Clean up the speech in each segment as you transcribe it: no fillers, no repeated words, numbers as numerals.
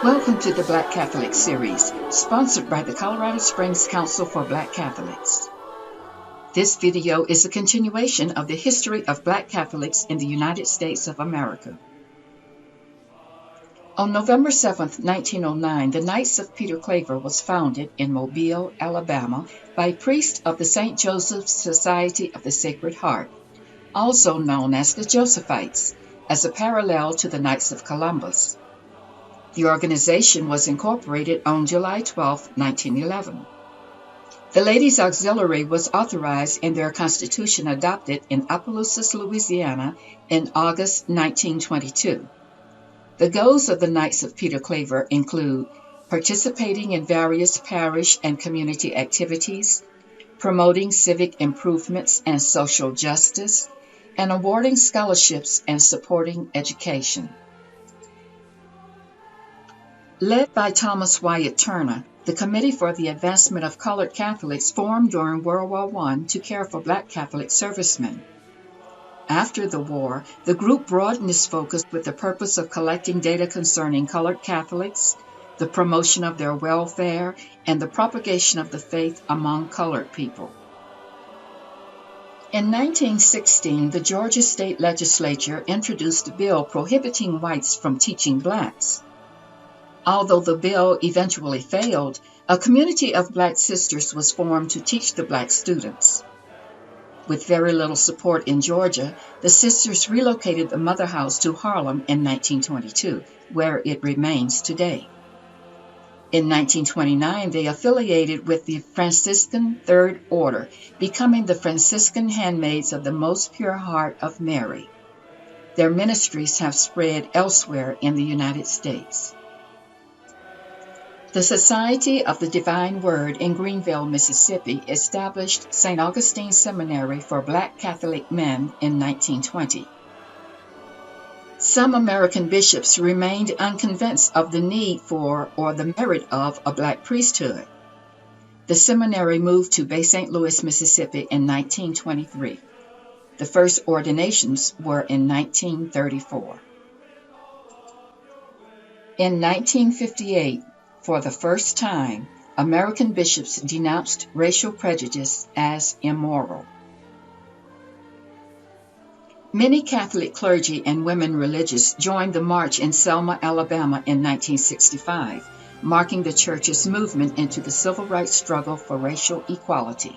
Welcome to the Black Catholic series, sponsored by the Colorado Springs Council for Black Catholics. This video is a continuation of the history of Black Catholics in the United States of America. On November 7, 1909, the Knights of Peter Claver was founded in Mobile, Alabama, by priests of the St. Joseph's Society of the Sacred Heart, also known as the Josephites, as a parallel to the Knights of Columbus. The organization was incorporated on July 12, 1911. The Ladies' Auxiliary was authorized in their constitution adopted in Opelousas, Louisiana in August 1922. The goals of the Knights of Peter Claver include participating in various parish and community activities, promoting civic improvements and social justice, and awarding scholarships and supporting education. Led by Thomas Wyatt Turner, the Committee for the Advancement of Colored Catholics formed during World War I to care for Black Catholic servicemen. After the war, the group broadened its focus with the purpose of collecting data concerning colored Catholics, the promotion of their welfare, and the propagation of the faith among colored people. In 1916, the Georgia State Legislature introduced a bill prohibiting whites from teaching blacks. Although the bill eventually failed, a community of Black sisters was formed to teach the Black students. With very little support in Georgia, the sisters relocated the Mother House to Harlem in 1922, where it remains today. In 1929, they affiliated with the Franciscan Third Order, becoming the Franciscan Handmaids of the Most Pure Heart of Mary. Their ministries have spread elsewhere in the United States. The Society of the Divine Word in Greenville, Mississippi, established St. Augustine Seminary for Black Catholic men in 1920. Some American bishops remained unconvinced of the need for or the merit of a Black priesthood. The seminary moved to Bay St. Louis, Mississippi in 1923. The first ordinations were in 1934. In 1958, for the first time, American bishops denounced racial prejudice as immoral. Many Catholic clergy and women religious joined the march in Selma, Alabama in 1965, marking the church's movement into the civil rights struggle for racial equality.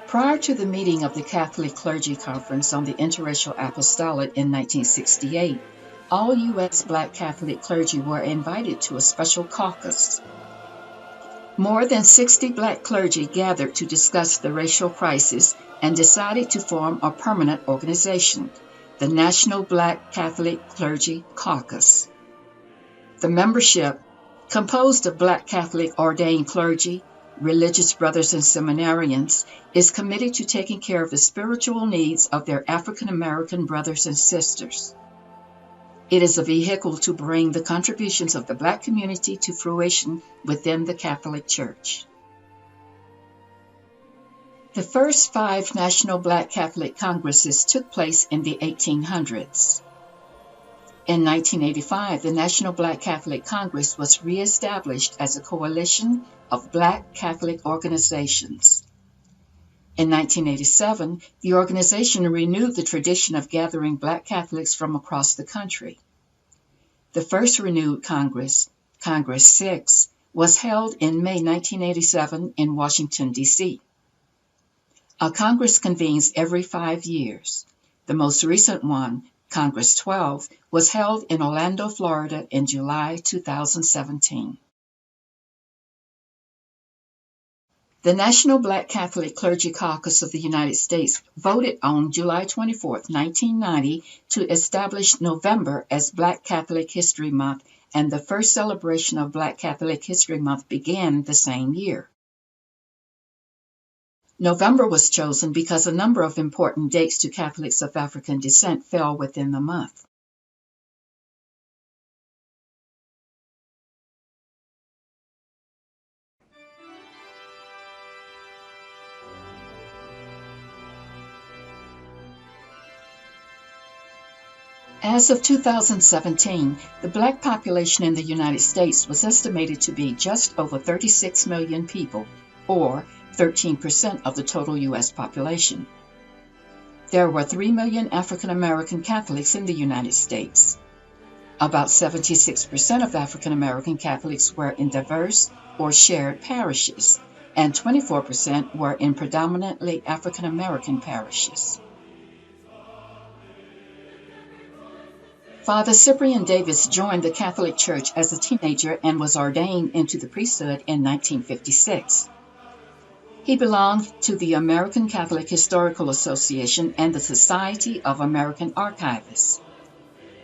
Prior to the meeting of the Catholic Clergy Conference on the Interracial Apostolate in 1968, all U.S. Black Catholic clergy were invited to a special caucus. More than 60 Black clergy gathered to discuss the racial crisis and decided to form a permanent organization, the National Black Catholic Clergy Caucus. The membership, composed of Black Catholic ordained clergy, religious brothers and seminarians, is committed to taking care of the spiritual needs of their African American brothers and sisters. It is a vehicle to bring the contributions of the Black community to fruition within the Catholic Church. The first 5 National Black Catholic Congresses took place in the 1800s. In 1985, the National Black Catholic Congress was reestablished as a coalition of Black Catholic organizations. In 1987, the organization renewed the tradition of gathering Black Catholics from across the country. The first renewed Congress, Congress 6, was held in May 1987 in Washington, D.C. A Congress convenes every 5 years. The most recent one, Congress 12, was held in Orlando, Florida in July 2017. The National Black Catholic Clergy Caucus of the United States voted on July 24, 1990, to establish November as Black Catholic History Month, and the first celebration of Black Catholic History Month began the same year. November was chosen because a number of important dates to Catholics of African descent fell within the month. As of 2017, the Black population in the United States was estimated to be just over 36 million people, or 13% of the total U.S. population. There were 3 million African American Catholics in the United States. About 76% of African American Catholics were in diverse or shared parishes, and 24% were in predominantly African American parishes. Father Cyprian Davis joined the Catholic Church as a teenager and was ordained into the priesthood in 1956. He belonged to the American Catholic Historical Association and the Society of American Archivists.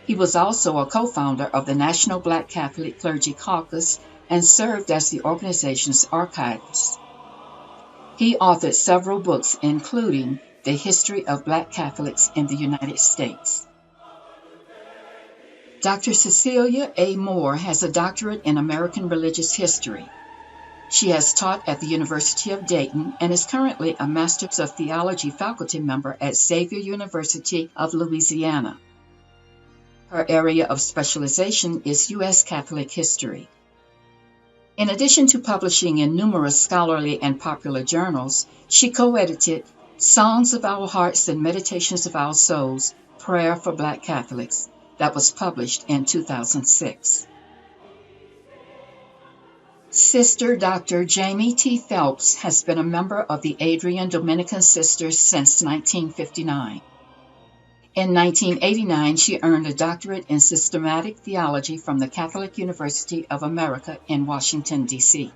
He was also a co-founder of the National Black Catholic Clergy Caucus and served as the organization's archivist. He authored several books, including The History of Black Catholics in the United States. Dr. Cecilia A. Moore has a doctorate in American Religious History. She has taught at the University of Dayton and is currently a Master's of Theology faculty member at Xavier University of Louisiana. Her area of specialization is U.S. Catholic history. In addition to publishing in numerous scholarly and popular journals, she co-edited Songs of Our Hearts and Meditations of Our Souls, Prayer for Black Catholics, that was published in 2006. Sister Dr. Jamie T. Phelps has been a member of the Adrian Dominican Sisters since 1959. In 1989, she earned a doctorate in systematic theology from the Catholic University of America in Washington, D.C.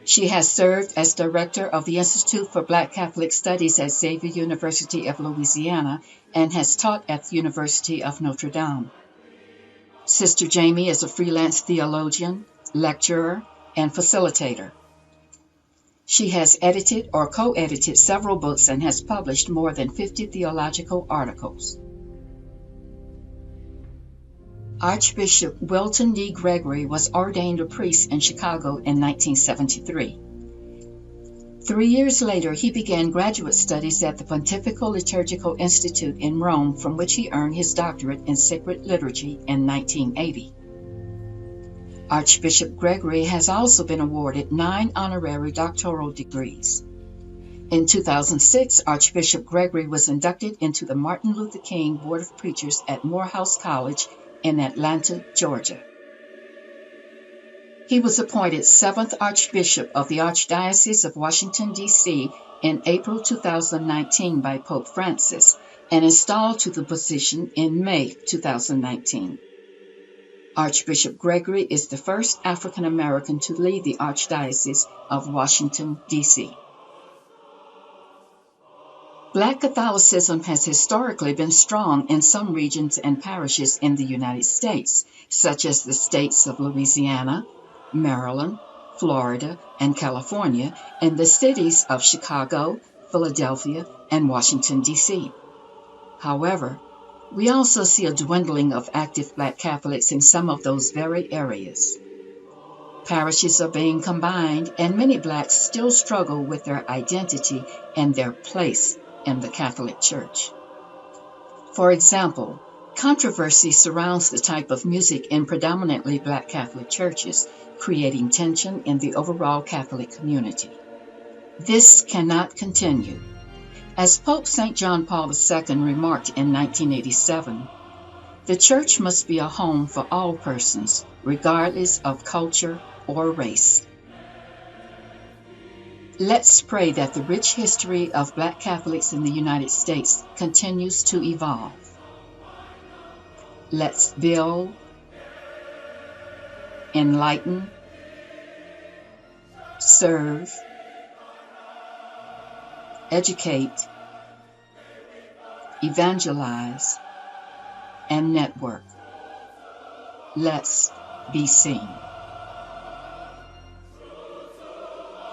She has served as director of the Institute for Black Catholic Studies at Xavier University of Louisiana and has taught at the University of Notre Dame. Sister Jamie is a freelance theologian, lecturer, and facilitator. She has edited or co-edited several books and has published more than 50 theological articles. Archbishop Wilton D. Gregory was ordained a priest in Chicago in 1973. 3 years later, he began graduate studies at the Pontifical Liturgical Institute in Rome, from which he earned his doctorate in sacred liturgy in 1980. Archbishop Gregory has also been awarded 9 honorary doctoral degrees. In 2006, Archbishop Gregory was inducted into the Martin Luther King Board of Preachers at Morehouse College in Atlanta, Georgia. He was appointed 7th Archbishop of the Archdiocese of Washington, D.C. in April 2019 by Pope Francis and installed to the position in May 2019. Archbishop Gregory is the first African American to lead the Archdiocese of Washington, D.C. Black Catholicism has historically been strong in some regions and parishes in the United States, such as the states of Louisiana, Maryland, Florida, and California, and the cities of Chicago, Philadelphia, and Washington, D.C. However, we also see a dwindling of active Black Catholics in some of those very areas. Parishes are being combined, and many Blacks still struggle with their identity and their place in the Catholic Church. For example, controversy surrounds the type of music in predominantly Black Catholic churches, creating tension in the overall Catholic community. This cannot continue. As Pope St. John Paul II remarked in 1987, the Church must be a home for all persons, regardless of culture or race. Let's pray that the rich history of Black Catholics in the United States continues to evolve. Let's build, enlighten, serve, educate, evangelize, and network. Let's be seen.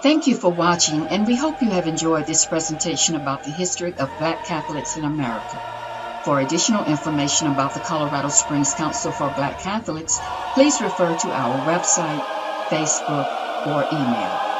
Thank you for watching, and we hope you have enjoyed this presentation about the history of Black Catholics in America. For additional information about the Colorado Springs Council for Black Catholics, please refer to our website, Facebook, or email.